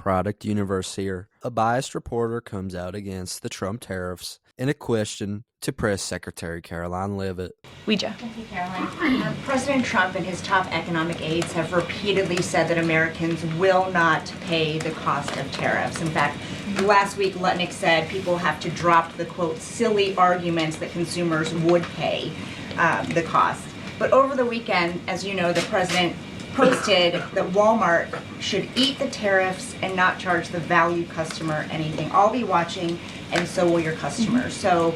product universe here. A biased reporter comes out against the Trump tariffs in a question to Press Secretary Karoline Leavitt. Ouija. Thank you, Caroline. President Trump and his top economic aides have repeatedly said that Americans will not pay the cost of tariffs. In fact, last week, Lutnick said people have to drop the, quote, silly arguments that consumers would pay the cost. But over the weekend, as you know, the president posted that Walmart should eat the tariffs and not charge the value customer anything. I'll be watching, and so will your customers. So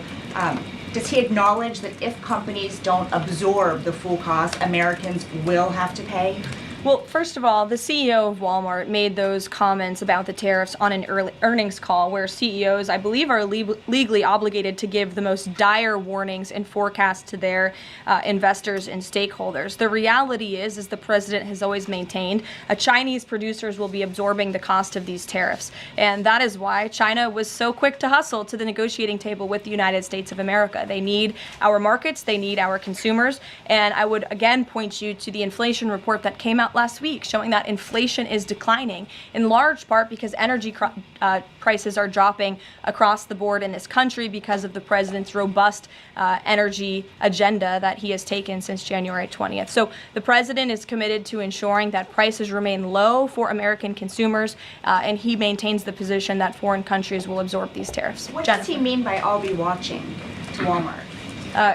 does he acknowledge that if companies don't absorb the full cost, Americans will have to pay? Well, first of all, the CEO of Walmart made those comments about the tariffs on an earnings call where CEOs, I believe, are legally obligated to give the most dire warnings and forecasts to their investors and stakeholders. The reality is, as the president has always maintained, Chinese producers will be absorbing the cost of these tariffs. And that is why China was so quick to hustle to the negotiating table with the United States of America. They need our markets, they need our consumers. And I would again point you to the inflation report that came out last week showing that inflation is declining in large part because energy prices are dropping across the board in this country because of the president's robust energy agenda that he has taken since January 20th. So the president is committed to ensuring that prices remain low for American consumers, and he maintains the position that foreign countries will absorb these tariffs. What does he mean by "I'll be watching" to Walmart?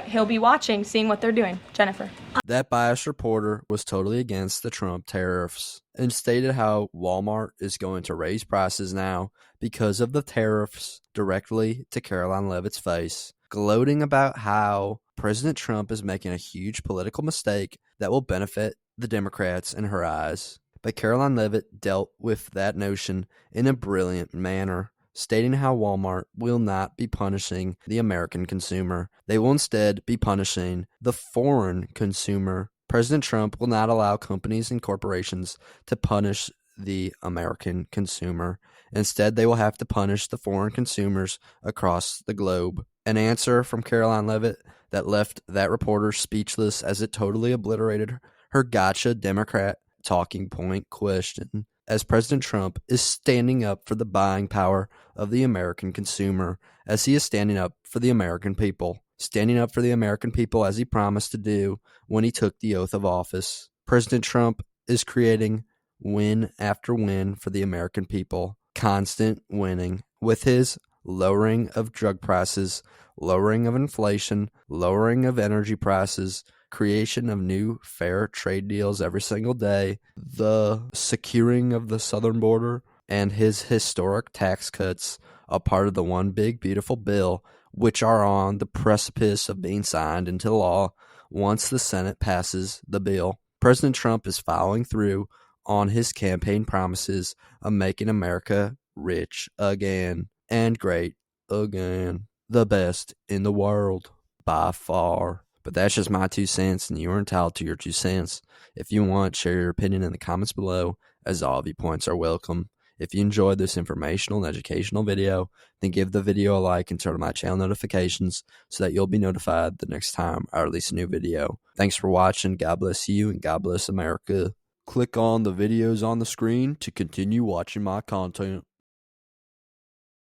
He'll be watching, seeing what they're doing. Jennifer. That biased reporter was totally against the Trump tariffs and stated how Walmart is going to raise prices now because of the tariffs directly to Karoline Leavitt's face, gloating about how President Trump is making a huge political mistake that will benefit the Democrats in her eyes. But Karoline Leavitt dealt with that notion in a brilliant manner, stating how Walmart will not be punishing the American consumer. They will instead be punishing the foreign consumer. President Trump will not allow companies and corporations to punish the American consumer. Instead, they will have to punish the foreign consumers across the globe. An answer from Karoline Leavitt that left that reporter speechless as it totally obliterated her gotcha Democrat talking point question, as President Trump is standing up for the buying power of the American consumer, as he is standing up for the American people, standing up for the American people as he promised to do when he took the oath of office. President Trump is creating win after win for the American people, constant winning, with his lowering of drug prices, lowering of inflation, lowering of energy prices, creation of new fair trade deals every single day, the securing of the southern border, and his historic tax cuts, a part of the one big beautiful bill, which are on the precipice of being signed into law once the Senate passes the bill. President Trump is following through on his campaign promises of making America rich again and great again. The best in the world by far. But that's just my 2 cents, and you are entitled to your 2 cents. If you want, share your opinion in the comments below, as all viewpoints are welcome. If you enjoyed this informational and educational video, then give the video a like and turn on my channel notifications so that you'll be notified the next time I release a new video. Thanks for watching. God bless you, and God bless America. Click on the videos on the screen to continue watching my content.